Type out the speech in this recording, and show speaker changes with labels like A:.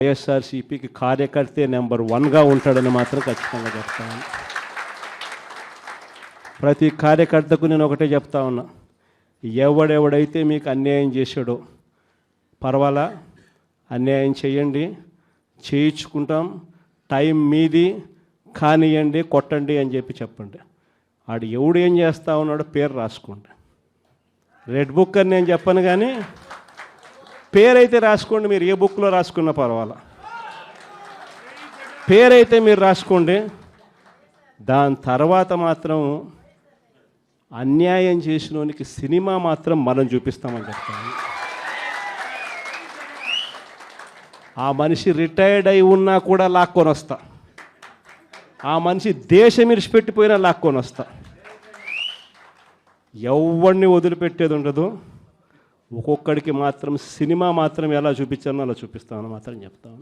A: వైఎస్ఆర్సీపీకి కార్యకర్తే నెంబర్ 1గా ఉంటాడని మాత్రం ఖచ్చితంగా చెప్తాను. ప్రతి కార్యకర్తకు నేను ఒకటే చెప్తా ఉన్నా, ఎవడెవడైతే మీకు అన్యాయం చేశాడో పర్వాలా, అన్యాయం చేయండి, చేయించుకుంటాం, టైం మీది, కానియండి, కొట్టండి అని చెప్పండి. ఆడు ఎవడు ఏం చేస్తా ఉన్నాడో పేరు రాసుకోండి. రెడ్ బుక్ అని నేను చెప్పను, కానీ పేరైతే రాసుకోండి. మీరు ఏ బుక్లో రాసుకున్నా పర్వాలా, పేరైతే మీరు రాసుకోండి. దాని తర్వాత మాత్రం అన్యాయం చేసినోనికి సినిమా మాత్రం మనం చూపిస్తామని చెప్తాను. ఆ మనిషి రిటైర్డ్ అయి ఉన్నా కూడా లాక్కొని వస్తా, ఆ మనిషి దేశం ఇరిచిపెట్టిపోయినా లాక్కొని వస్తా. ఎవరిని వదిలిపెట్టేది ఉండదు. ఒక్కొక్కడికి మాత్రం సినిమా మాత్రం ఎలా చూపించానో అలా చూపిస్తామని మాత్రం చెప్తాను.